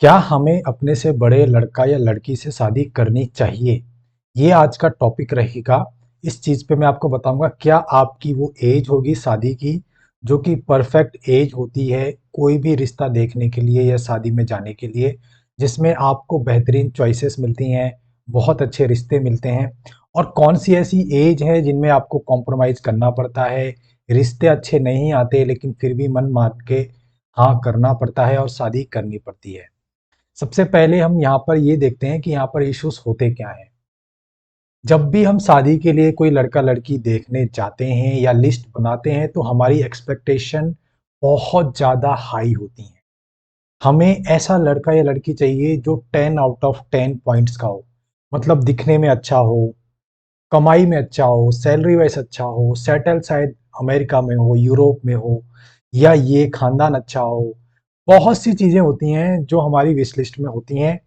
क्या हमें अपने से बड़े लड़का या लड़की से शादी करनी चाहिए? ये आज का टॉपिक रहेगा। इस चीज़ पे मैं आपको बताऊँगा क्या आपकी वो एज होगी शादी की, जो कि परफेक्ट एज होती है कोई भी रिश्ता देखने के लिए या शादी में जाने के लिए, जिसमें आपको बेहतरीन चॉइसेस मिलती हैं, बहुत अच्छे रिश्ते मिलते हैं। और कौन-सी ऐसी एज है जिनमें आपको कॉम्प्रोमाइज़ करना पड़ता है, रिश्ते अच्छे नहीं आते लेकिन फिर भी मन मार के हाँ करना पड़ता है और शादी करनी पड़ती है। सबसे पहले हम यहाँ पर ये देखते हैं कि यहाँ पर इश्यूज होते क्या हैं। जब भी हम शादी के लिए कोई लड़का लड़की देखने जाते हैं या लिस्ट बनाते हैं तो हमारी एक्सपेक्टेशन बहुत ज़्यादा हाई होती हैं। हमें ऐसा लड़का या लड़की चाहिए जो 10 आउट ऑफ 10 पॉइंट्स का हो। मतलब दिखने में अच्छा हो, कमाई में अच्छा हो, सैलरी वाइज अच्छा हो, सेटल शायद अमेरिका में हो, यूरोप में हो, या ये खानदान अच्छा हो। बहुत सी चीज़ें होती हैं जो हमारी विश लिस्ट में होती हैं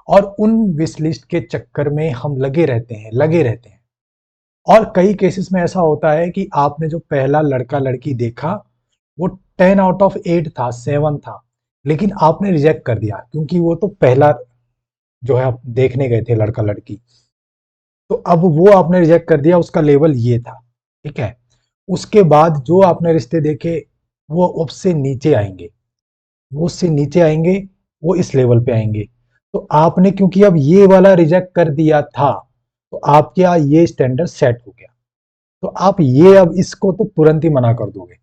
और उन विश लिस्ट के चक्कर में हम लगे रहते हैं। और कई केसेस में ऐसा होता है कि आपने जो पहला लड़का लड़की देखा वो 10 आउट ऑफ 8 था, 7 था, लेकिन आपने रिजेक्ट कर दिया क्योंकि वो तो पहला जो है आप देखने गए थे लड़का लड़की। तो अब वो आपने रिजेक्ट कर दिया, उसका लेवल ये था। ठीक है। उसके बाद जो आपने रिश्ते देखे वो उससे नीचे आएंगे, वो उससे नीचे आएंगे, वो इस लेवल पे आएंगे। तो आपने क्योंकि अब ये वाला रिजेक्ट कर दिया था तो आपके यहाँ ये स्टैंडर्ड सेट हो गया। तो आप ये अब इसको तो तुरंत ही मना कर दोगे,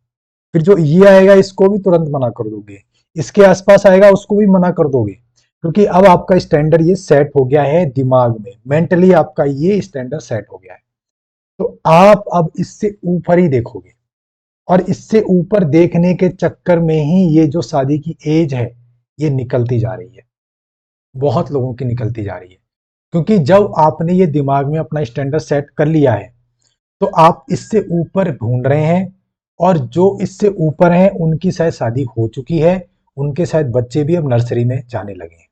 फिर जो ये आएगा इसको भी तुरंत मना कर दोगे, इसके आसपास आएगा उसको भी मना कर दोगे, क्योंकि अब आपका स्टैंडर्ड ये सेट हो गया है दिमाग में, मेंटली आपका ये स्टैंडर्ड सेट हो गया है। तो आप अब इससे ऊपर ही देखोगे और इससे ऊपर देखने के चक्कर में ही ये जो शादी की एज है ये निकलती जा रही है, बहुत लोगों की निकलती जा रही है। क्योंकि जब आपने ये दिमाग में अपना स्टैंडर्ड सेट कर लिया है तो आप इससे ऊपर ढूंढ रहे हैं, और जो इससे ऊपर हैं उनकी शायद शादी हो चुकी है, उनके शायद बच्चे भी अब नर्सरी में जाने लगे हैं,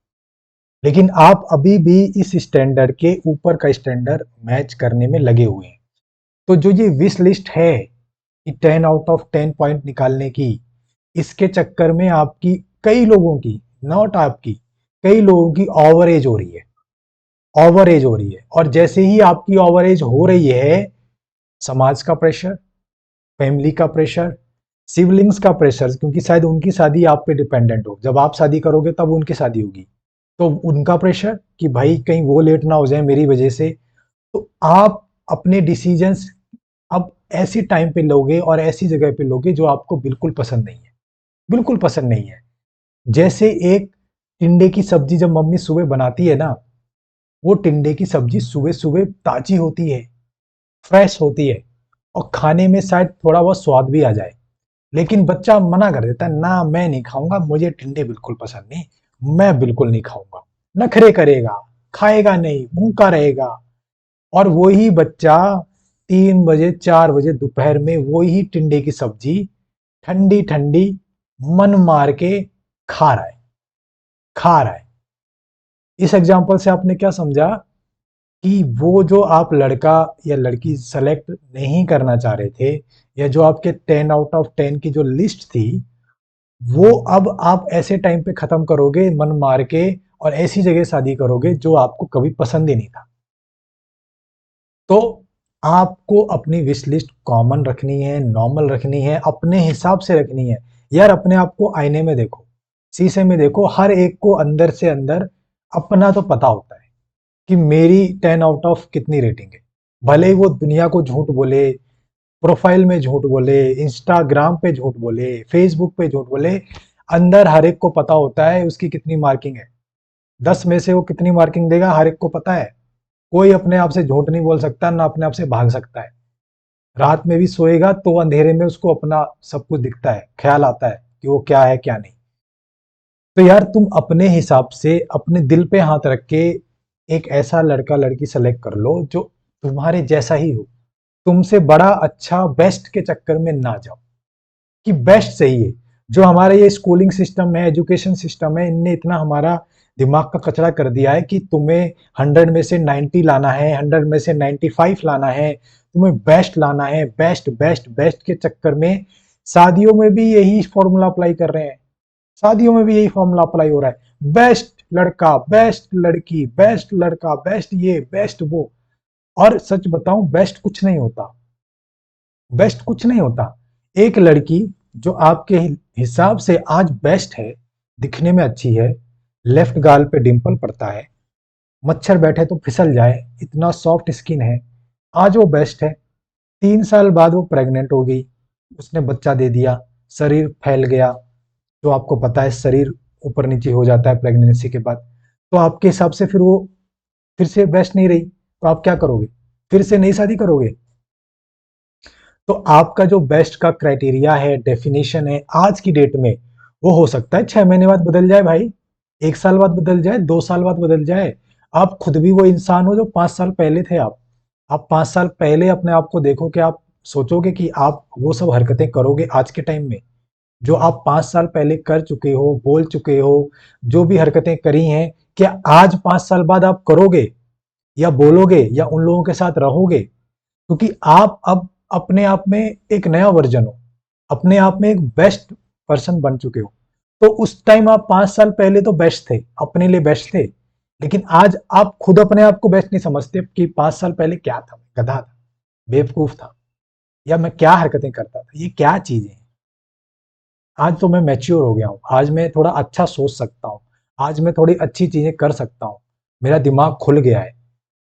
लेकिन आप अभी भी इस स्टैंडर्ड के ऊपर का स्टैंडर्ड मैच करने में लगे हुए हैं। तो जो ये विश लिस्ट है कि 10 आउट ऑफ 10 पॉइंट निकालने की, इसके चक्कर में आपकी, कई लोगों की, नॉट आपकी, कई लोगों की ओवर एज हो रही है, ओवर एज हो रही है। और जैसे ही आपकी ओवर एज हो रही है, समाज का प्रेशर, फैमिली का प्रेशर, सिबलिंग्स का प्रेशर, क्योंकि शायद उनकी शादी आप पे डिपेंडेंट हो, जब आप शादी करोगे तब उनकी शादी होगी, तो उनका प्रेशर कि भाई कहीं वो लेट ना हो जाए मेरी वजह से। तो आप अपने डिसीजंस अब ऐसी टाइम पे लोगे और ऐसी जगह पे लोगे जो आपको बिल्कुल पसंद नहीं है, बिल्कुल पसंद नहीं है। जैसे एक टिंडे की सब्जी जब मम्मी सुबह बनाती है ना, वो टिंडे की सब्जी सुबह सुबह ताजी होती है, फ्रेश होती है, और खाने में शायद थोड़ा बहुत स्वाद भी आ जाए, लेकिन बच्चा मना कर देता है, ना मैं नहीं खाऊंगा, मुझे टिंडे बिल्कुल पसंद नहीं, मैं बिल्कुल नहीं खाऊंगा। नखरे करेगा, खाएगा नहीं, भूखा रहेगा। और वही बच्चा 3 बजे 4 बजे दोपहर में वही टिंडे की सब्जी ठंडी ठंडी मन मार के खा रहा है, खा रहा है। इस एग्जाम्पल से आपने क्या समझा कि वो जो आप लड़का या लड़की सेलेक्ट नहीं करना चाह रहे थे, या जो आपके 10 आउट ऑफ 10 की जो लिस्ट थी, वो अब आप ऐसे टाइम पे खत्म करोगे मन मार के, और ऐसी जगह शादी करोगे जो आपको कभी पसंद ही नहीं था। तो आपको अपनी विश लिस्ट कॉमन रखनी है, नॉर्मल रखनी है, अपने हिसाब से रखनी है। यार अपने आप को आईने में देखो, शीशे में देखो, हर एक को अंदर से अंदर अपना तो पता होता है कि मेरी 10 आउट ऑफ कितनी रेटिंग है। भले ही वो दुनिया को झूठ बोले, प्रोफाइल में झूठ बोले, इंस्टाग्राम पे झूठ बोले, फेसबुक पे झूठ बोले, अंदर हर एक को पता होता है उसकी कितनी मार्किंग है। 10 में से वो कितनी मार्किंग देगा हर एक को पता है। कोई अपने आप से झूठ नहीं बोल सकता, ना अपने आप से भाग सकता है। रात में भी सोएगा तो अंधेरे में उसको अपना सब कुछ दिखता है, ख्याल आता है कि वो क्या है क्या नहीं। तो यार तुम अपने हिसाब से अपने दिल पे हाथ रख के एक ऐसा लड़का लड़की सेलेक्ट कर लो जो तुम्हारे जैसा ही हो, तुमसे बड़ा अच्छा बेस्ट के चक्कर में ना जाओ कि बेस्ट सही है। जो हमारा ये स्कूलिंग सिस्टम है, एजुकेशन सिस्टम है, इनने इतना हमारा दिमाग का कचरा कर दिया है कि तुम्हें 100 में से 90 लाना है, 100 में से 95 लाना है, तुम्हें बेस्ट लाना है, बेस्ट बेस्ट बेस्ट के चक्कर में शादियों में भी यही फॉर्मूला अप्लाई कर रहे हैं। शादियों में भी यही फॉर्मूला अप्लाई हो रहा है, बेस्ट लड़का, बेस्ट लड़की, बेस्ट लड़का, बेस्ट ये, बेस्ट वो। और सच बताऊं, बेस्ट कुछ नहीं होता, बेस्ट कुछ नहीं होता। एक लड़की जो आपके हिसाब से आज बेस्ट है, दिखने में अच्छी है, लेफ्ट गाल पे डिंपल पड़ता है, मच्छर बैठे तो फिसल जाए, इतना सॉफ्ट स्किन है, आज वो बेस्ट है। 3 साल बाद वो प्रेग्नेंट हो गई, उसने बच्चा दे दिया, शरीर फैल गया, जो आपको पता है शरीर ऊपर नीचे हो जाता है प्रेगनेंसी के बाद। तो आपके हिसाब से फिर वो फिर से बेस्ट नहीं रही, तो आप क्या करोगे? फिर से नई शादी करोगे? तो आपका जो बेस्ट का क्राइटेरिया है, डेफिनेशन है आज की डेट में, वो हो सकता है 6 महीने बाद बदल जाए भाई, 1 साल बाद बदल जाए, 2 साल बाद बदल जाए। आप खुद भी वो इंसान हो जो 5 साल पहले थे। आप 5 साल पहले अपने आप को देखो कि आप सोचोगे कि आप वो सब हरकतें करोगे आज के टाइम में जो आप 5 साल पहले कर चुके हो, बोल चुके हो, जो भी हरकतें करी हैं, क्या आज 5 साल बाद आप करोगे या बोलोगे या उन लोगों के साथ रहोगे? क्योंकि आप अब अपने आप में एक नया वर्जन हो, अपने आप में एक बेस्ट पर्सन बन चुके हो। तो उस टाइम आप 5 साल पहले तो बेस्ट थे, अपने लिए बेस्ट थे, लेकिन आज आप खुद अपने आप को बेस्ट नहीं समझते कि 5 साल पहले क्या था, गधा था, बेवकूफ था, या मैं क्या हरकतें करता था, ये क्या चीजें हैं। आज तो मैं मैच्योर हो गया हूँ, आज मैं थोड़ा अच्छा सोच सकता हूँ, आज मैं थोड़ी अच्छी चीजें कर सकता हूँ, मेरा दिमाग खुल गया है।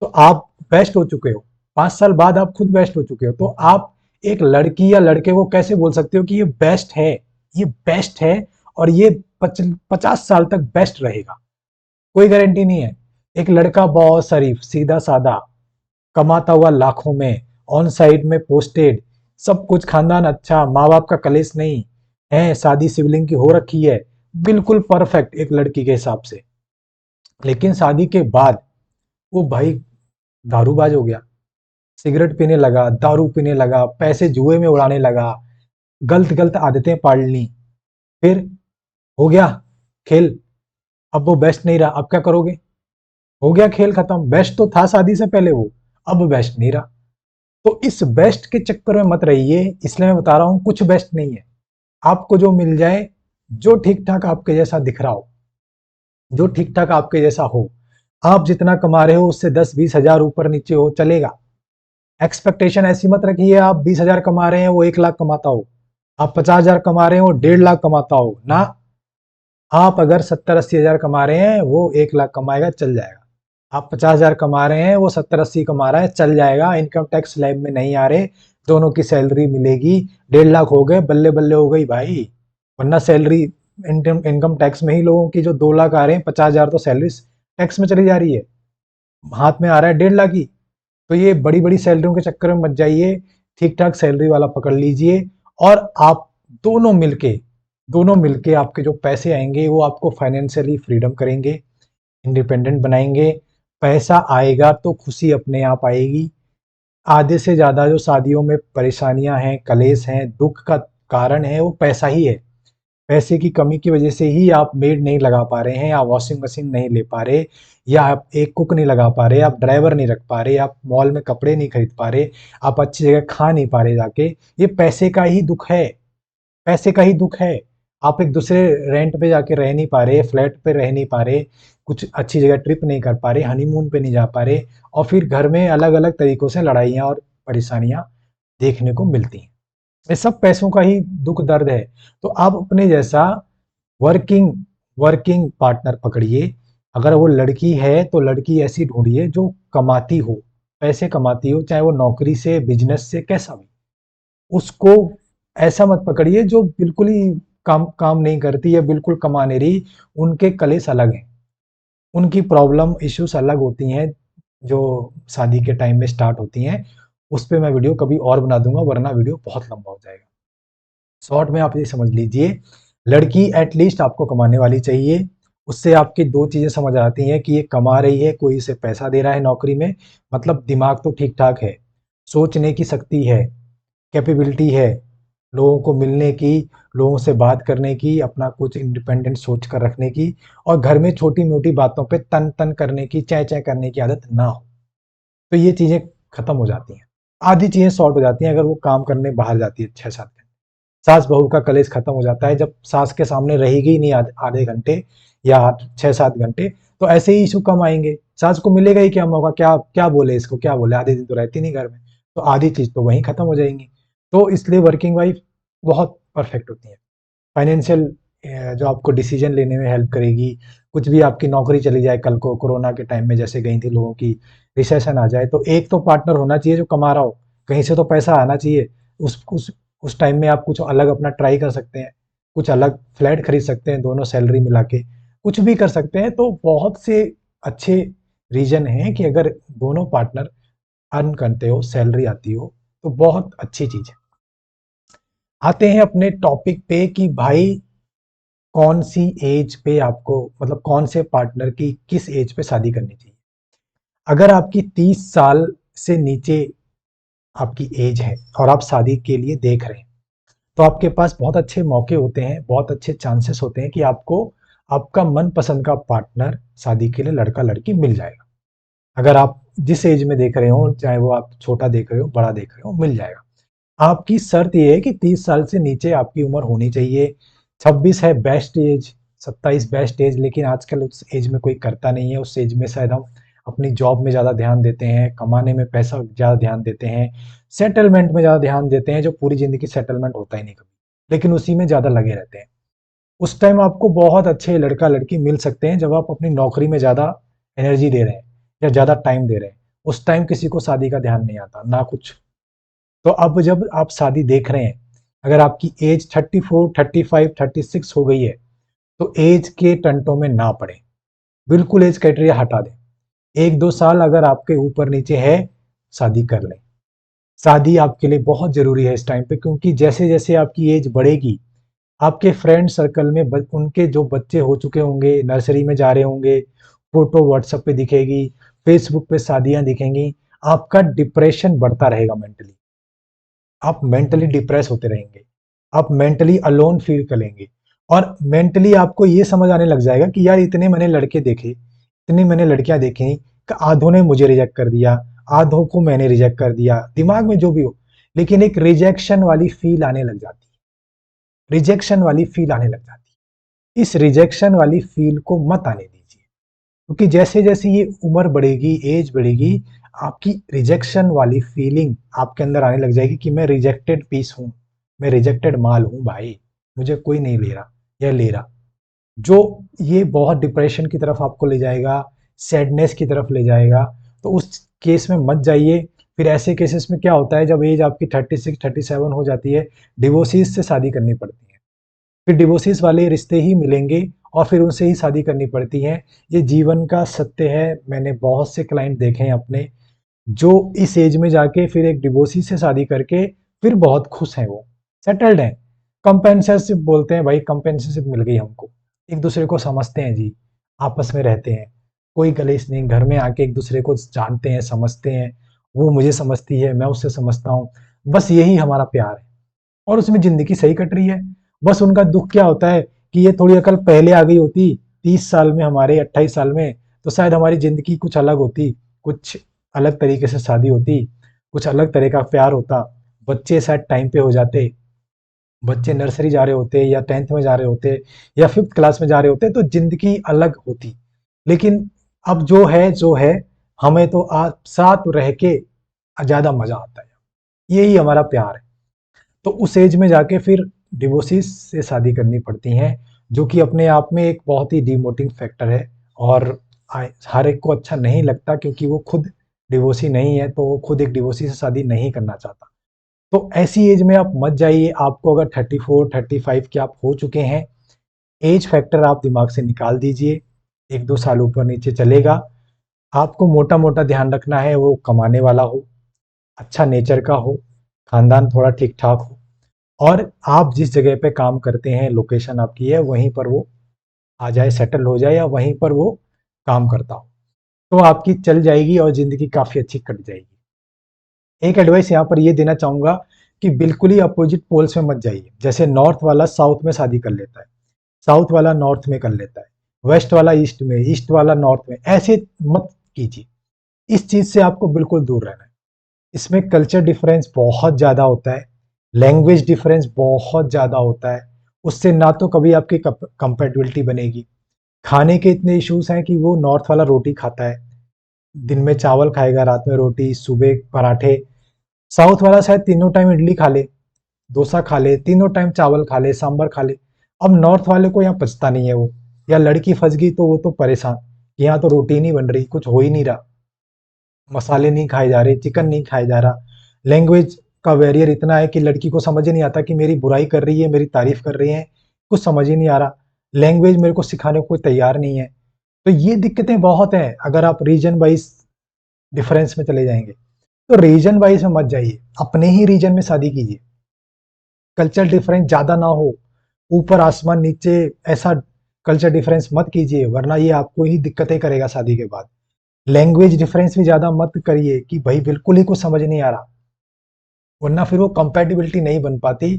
तो आप बेस्ट हो चुके हो, 5 साल बाद आप खुद बेस्ट हो चुके हो, तो आप एक लड़की या लड़के को कैसे बोल सकते हो कि ये बेस्ट है? ये बेस्ट है और ये 50 साल तक बेस्ट रहेगा, कोई गारंटी नहीं है। एक लड़का बहुत शरीफ, सीधा साधा, कमाता हुआ लाखों में, ऑन साइड में पोस्टेड, सब कुछ, खानदान अच्छा, माँ बाप का कलेश नहीं है, शादी सिबलिंग की हो रखी है, बिल्कुल परफेक्ट एक लड़की के हिसाब से। लेकिन शादी के बाद वो भाई दारूबाज हो गया, सिगरेट पीने लगा, दारू पीने लगा, पैसे जुए में उड़ाने लगा, गलत गलत आदतें पाल ली, फिर हो गया खेल। अब वो बेस्ट नहीं रहा, अब क्या करोगे? हो गया खेल खत्म, बेस्ट तो था शादी से पहले वो, अब बेस्ट नहीं रहा। तो इस बेस्ट के चक्कर में मत रहिए, इसलिए मैं बता रहा हूं कुछ बेस्ट नहीं है। आपको जो मिल जाए, जो ठीक ठाक आपके जैसा दिख रहा हो, जो ठीक ठाक आपके जैसा हो, आप जितना कमा रहे हो उससे 10-20 हजार ऊपर नीचे हो चलेगा। एक्सपेक्टेशन ऐसी मत रखिए आप 20 हजार कमा रहे हैं वो 1 लाख कमाता हो, आप 50 हजार कमा रहे हैं वो 1.5 लाख कमाता हो ना। आप अगर 70-80 हजार कमा रहे हैं वो 1 लाख कमाएगा, चल जाएगा। आप 50 हजार कमा रहे हैं वो 70-80 कमा रहा है, चल जाएगा। इनकम टैक्स स्लैब में नहीं आ रहे, दोनों की सैलरी मिलेगी, 1.5 लाख हो गए, बल्ले बल्ले हो गई भाई। वरना सैलरी, इनकम इनकम टैक्स में ही लोगों की जो 2 लाख आ रहे हैं, 50 हजार तो सैलरी टैक्स में चली जा रही है, हाथ में आ रहा है 1.5 लाख ही। तो ये बड़ी बड़ी सैलरियों के चक्कर में मत जाइए, ठीक ठाक सैलरी वाला पकड़ लीजिए। और आप दोनों मिलके दोनों मिलके आपके जो पैसे आएंगे वो आपको फाइनेंशियली फ्रीडम करेंगे, इंडिपेंडेंट बनाएंगे। पैसा आएगा तो खुशी अपने आप आएगी। आधे से ज्यादा जो शादियों में परेशानियां हैं, कलेश हैं, दुख का कारण है, वो पैसा ही है। पैसे की कमी की वजह से ही आप मेड नहीं लगा पा रहे हैं, आप वॉशिंग मशीन नहीं ले पा रहे, या आप एक कुक नहीं लगा पा रहे, आप ड्राइवर नहीं रख पा रहे, आप मॉल में कपड़े नहीं खरीद पा रहे, आप अच्छी जगह खा नहीं पा रहे जाके। ये पैसे का ही दुख है, पैसे का ही दुख है। आप एक दूसरे रेंट पे जाके रह नहीं पा रहे, फ्लैट पे रह नहीं पा रहे, कुछ अच्छी जगह ट्रिप नहीं कर पा रहे, हनीमून पे नहीं जा पा रहे, और फिर घर में अलग अलग तरीकों से लड़ाइयाँ और परेशानियां देखने को मिलती हैं। ये सब पैसों का ही दुख दर्द है। तो आप अपने जैसा वर्किंग वर्किंग पार्टनर पकड़िए। अगर वो लड़की है तो लड़की ऐसी ढूंढिए जो कमाती हो, पैसे कमाती हो, चाहे वो नौकरी से, बिजनेस से, कैसा भी। उसको ऐसा मत पकड़िए जो बिल्कुल ही काम काम नहीं करती या बिल्कुल कमा नहीं रही। उनके कलेस अलग हैं, उनकी प्रॉब्लम इश्यूज अलग होती हैं, जो शादी के टाइम में स्टार्ट होती हैं। उस पे मैं वीडियो कभी और बना दूंगा, वरना वीडियो बहुत लंबा हो जाएगा। शॉर्ट में आप ये समझ लीजिए, लड़की एटलीस्ट आपको कमाने वाली चाहिए। उससे आपकी दो चीजें समझ आती हैं कि ये कमा रही है, कोई इसे पैसा दे रहा है नौकरी में, मतलब दिमाग तो ठीक ठाक है, सोचने की शक्ति है, कैपेबिलिटी है, लोगों को मिलने की, लोगों से बात करने की, अपना कुछ इंडिपेंडेंट सोच कर रखने की, और घर में छोटी मोटी बातों पे तन तन करने की, चै चै करने की आदत ना हो। तो ये चीजें खत्म हो जाती हैं, आधी चीजें सॉर्ट हो जाती हैं अगर वो काम करने बाहर जाती है 6-7 घंटे। सास बहू का कलेश खत्म हो जाता है जब सास के सामने रहेगी ही नहीं आधे घंटे या 6-7 घंटे, तो ऐसे ही इशू कम आएंगे। सास को मिलेगा ही क्या मौका, क्या क्या बोले इसको, क्या बोले, आधे दिन तो रहती नहीं घर में, तो आधी चीज तो वहीं खत्म हो जाएंगी। तो इसलिए वर्किंग वाइफ बहुत परफेक्ट होती है। फाइनेंशियल जो आपको डिसीजन लेने में हेल्प करेगी। कुछ भी आपकी नौकरी चली जाए कल को, कोरोना के टाइम में जैसे गई थी लोगों की, रिसेशन आ जाए, तो एक तो पार्टनर होना चाहिए जो कमा रहा हो, कहीं से तो पैसा आना चाहिए। उस टाइम में आप कुछ अलग अपना ट्राई कर सकते हैं, कुछ अलग फ्लैट खरीद सकते हैं, दोनों सैलरी मिला के कुछ भी कर सकते हैं। तो बहुत से अच्छे रीजन हैं कि अगर दोनों पार्टनर अर्न करते हो, सैलरी आती हो, तो बहुत अच्छी चीज है। आते हैं अपने टॉपिक पे कि भाई कौन सी एज पे आपको, मतलब कौन से पार्टनर की किस एज पे शादी करनी चाहिए। अगर आपकी 30 साल से नीचे आपकी एज है और आप शादी के लिए देख रहे हैं, तो आपके पास बहुत अच्छे मौके होते हैं, बहुत अच्छे चांसेस होते हैं कि आपको आपका मनपसंद का पार्टनर शादी के लिए लड़का लड़की मिल जाएगा। अगर आप जिस एज में देख रहे हो, चाहे वो आप छोटा देख रहे हो बड़ा देख रहे हो, मिल जाएगा। आपकी शर्त ये है कि 30 साल से नीचे आपकी उम्र होनी चाहिए। 26 है बेस्ट एज, 27 बेस्ट एज, लेकिन आजकल उस एज में कोई करता नहीं है। उस एज में शायद हम अपनी जॉब में ज़्यादा ध्यान देते हैं, कमाने में पैसा ज़्यादा ध्यान देते हैं, सेटलमेंट में ज़्यादा ध्यान देते हैं, जो पूरी ज़िंदगी सेटलमेंट होता ही नहीं कभी, लेकिन उसी में ज़्यादा लगे रहते हैं। उस टाइम आपको बहुत अच्छे लड़का लड़की मिल सकते हैं जब आप अपनी नौकरी में ज़्यादा एनर्जी दे रहे हैं या ज़्यादा टाइम दे रहे हैं। उस टाइम किसी को शादी का ध्यान नहीं आता ना कुछ। तो अब जब आप शादी देख रहे हैं, अगर आपकी एज 34, 35, 36 हो गई है, तो एज के टंटों में ना पड़े, बिल्कुल एज क्राइटेरिया हटा दें। 1-2 साल अगर आपके ऊपर नीचे है, शादी कर लें। शादी आपके लिए बहुत जरूरी है इस टाइम पे, क्योंकि जैसे जैसे आपकी एज बढ़ेगी, आपके फ्रेंड सर्कल में उनके जो बच्चे हो चुके होंगे, नर्सरी में जा रहे होंगे, फोटो व्हाट्सएप पे दिखेगी, फेसबुक पे शादियां दिखेंगी, आपका डिप्रेशन बढ़ता रहेगा मेंटली। आप मेंटली डिप्रेस होते रहेंगे, आप मेंटली अलोन फील करेंगे, और मेंटली आपको ये समझ आने लग जाएगा कि यार इतने मैंने लड़के देखे, इतनी मैंने लड़कियां देखी कि आधों ने मुझे रिजेक्ट कर दिया, आधों को मैंने रिजेक्ट कर दिया, दिमाग में जो भी हो, लेकिन एक रिजेक्शन वाली फील आने लग जाती है, रिजेक्शन वाली फील आने लग जाती है। इस रिजेक्शन वाली फील को मत आने दीजिए, क्योंकि जैसे जैसे ये उम्र बढ़ेगी, एज बढ़ेगी, आपकी रिजेक्शन वाली फीलिंग आपके अंदर आने लग जाएगी कि मैं रिजेक्टेड पीस हूं, मैं रिजेक्टेड माल हूं भाई, मुझे कोई नहीं ले रहा या ले रहा। जो ये बहुत डिप्रेशन की तरफ आपको ले जाएगा, सैडनेस की तरफ ले जाएगा। तो उस केस में मत जाइए। फिर ऐसे केसेस में क्या होता है, जब एज आपकी 36-37 हो जाती है, डिवोर्सिस से शादी करनी पड़ती है। फिर डिवोर्सिस वाले रिश्ते ही मिलेंगे और फिर उनसे ही शादी करनी पड़ती है। ये जीवन का सत्य है। मैंने बहुत से क्लाइंट देखे हैं अपने, जो इस एज में जाके फिर एक डिवोर्सी से शादी करके फिर बहुत खुश हैं, वो सेटल्ड हैं। कंपेंसरशिप बोलते हैं भाई, कंपेंसरशिप मिल गई हमको, एक दूसरे को समझते हैं जी, आपस में रहते हैं, कोई कलेश नहीं, घर में आके एक दूसरे को जानते हैं, समझते हैं, वो मुझे समझती है, मैं उससे समझता हूँ, बस यही हमारा प्यार है, और उसमें ज़िंदगी सही कट रही है। बस उनका दुःख क्या होता है कि ये थोड़ी अकल पहले आ गई होती, 30 साल में, हमारे 28 साल में, तो शायद हमारी ज़िंदगी कुछ अलग होती, कुछ अलग तरीके से शादी होती, कुछ अलग तरह का प्यार होता, बच्चे शायद टाइम पे हो जाते, बच्चे नर्सरी जा रहे होते या 10th में जा रहे होते या 5th क्लास में जा रहे होते, तो ज़िंदगी अलग होती। लेकिन अब जो है, जो है, हमें तो आज साथ रह के ज़्यादा मज़ा आता है। यही हमारा प्यार है। तो उस एज में जाके फिर डिवोर्सिस से शादी करनी पड़ती हैं, जो कि अपने आप में एक बहुत ही डिमोटिंग फैक्टर है। और हर एक को अच्छा नहीं लगता, क्योंकि वो खुद डिवोर्सी नहीं है, तो वो खुद एक डिवोर्सी से शादी नहीं करना चाहता। तो ऐसी एज में आप मत जाइए। आपको अगर 34-35 के आप हो चुके हैं, एज फैक्टर आप दिमाग से निकाल दीजिए, 1-2 साल ऊपर नीचे चलेगा। आपको मोटा मोटा ध्यान रखना है, वो कमाने वाला हो, अच्छा नेचर का हो, खानदान थोड़ा ठीक ठाक हो, और आप जिस जगह पे काम करते हैं, लोकेशन आपकी है, वहीं पर वो आ जाए, सेटल हो जाए, या वहीं पर वो काम करता हो, तो आपकी चल जाएगी और ज़िंदगी काफ़ी अच्छी कट जाएगी। एक एडवाइस यहाँ पर ये देना चाहूँगा कि बिल्कुल ही अपोजिट पोल्स में मत जाइए। जैसे नॉर्थ वाला साउथ में शादी कर लेता है, साउथ वाला नॉर्थ में कर लेता है, वेस्ट वाला ईस्ट में, ईस्ट वाला नॉर्थ में, ऐसे मत कीजिए। इस चीज़ से आपको बिल्कुल दूर रहना है। इसमें कल्चर डिफरेंस बहुत ज़्यादा होता है। लैंग्वेज डिफरेंस बहुत ज़्यादा होता है, उससे ना तो कभी आपकी कंपेटिबिलिटी बनेगी। खाने के इतने इश्यूज हैं कि वो नॉर्थ वाला रोटी खाता है, दिन में चावल खाएगा, रात में रोटी, सुबह पराठे। साउथ वाला शायद तीनों टाइम इडली खा ले, डोसा खा ले, तीनों टाइम चावल खा ले, सांभर खा ले। अब नॉर्थ वाले को यहाँ पचता नहीं है वो, या लड़की फंस गई तो वो तो परेशान, यहाँ तो रोटी नहीं बन रही, कुछ हो ही नहीं रहा, मसाले नहीं खाए जा रहे, चिकन नहीं खाया जा रहा। लैंग्वेज का बैरियर इतना है कि लड़की को समझ ही नहीं आता कि मेरी बुराई कर रही है, मेरी तारीफ कर रही है, कुछ समझ ही नहीं आ रहा। लैंग्वेज मेरे को सिखाने को कोई तैयार नहीं है। तो ये दिक्कतें बहुत हैं अगर आप रीजन वाइज डिफरेंस में चले जाएंगे। तो रीजन वाइज में मत जाइए, अपने ही रीजन में शादी कीजिए। कल्चर डिफरेंस ज्यादा ना हो, ऊपर आसमान नीचे ऐसा कल्चर डिफरेंस मत कीजिए, वरना ये आपको ही दिक्कतें करेगा शादी के बाद। लैंग्वेज डिफरेंस भी ज्यादा मत करिए कि भाई बिल्कुल ही कुछ समझ नहीं आ रहा, वरना फिर वो कंपेटिबिलिटी नहीं बन पाती।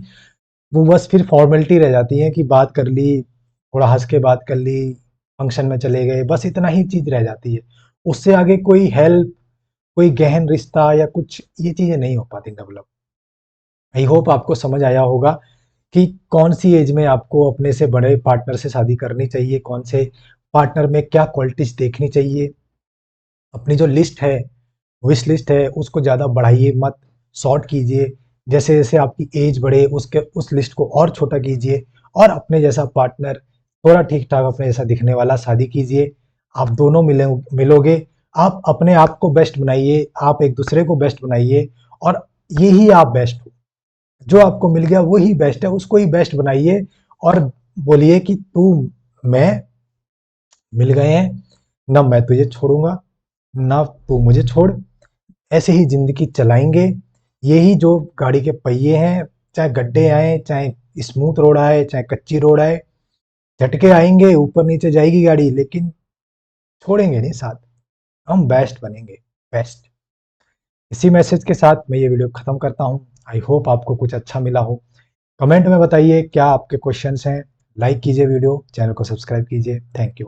वो बस फिर फॉर्मेलिटी रह जाती है कि बात कर ली, थोड़ा हंस के बात कर ली, फंक्शन में चले गए, बस इतना ही चीज रह जाती है। उससे आगे कोई हेल्प, कोई गहन रिश्ता या कुछ ये चीजें नहीं हो पाती डेवलप। आई होप आपको समझ आया होगा कि कौन सी एज में आपको अपने से बड़े पार्टनर से शादी करनी चाहिए, कौन से पार्टनर में क्या क्वालिटीज देखनी चाहिए। अपनी जो लिस्ट है, विश लिस्ट है, उसको ज़्यादा बढ़ाइए मत, शॉर्ट कीजिए। जैसे जैसे आपकी एज बढ़े उसके उस लिस्ट को और छोटा कीजिए, और अपने जैसा पार्टनर, थोड़ा ठीक ठाक अपने जैसा दिखने वाला शादी कीजिए। आप दोनों मिलोगे, आप अपने आप को बेस्ट बनाइए, आप एक दूसरे को बेस्ट बनाइए, और यही आप बेस्ट हो। जो आपको मिल गया वही बेस्ट है, उसको ही बेस्ट बनाइए। और बोलिए कि तू, मैं मिल गए हैं, ना मैं तुझे छोड़ूंगा, ना तू मुझे छोड़। ऐसे ही जिंदगी चलाएंगे। यही जो गाड़ी के पहिए हैं, चाहे गड्ढे आए, चाहे स्मूथ रोड आए, चाहे कच्ची रोड आए, झटके आएंगे, ऊपर नीचे जाएगी गाड़ी, लेकिन छोड़ेंगे नहीं साथ। हम बेस्ट बनेंगे, बेस्ट। इसी मैसेज के साथ मैं ये वीडियो खत्म करता हूँ। आई होप आपको कुछ अच्छा मिला हो। कमेंट में बताइए क्या आपके क्वेश्चंस हैं। लाइक कीजिए वीडियो, चैनल को सब्सक्राइब कीजिए। Thank you.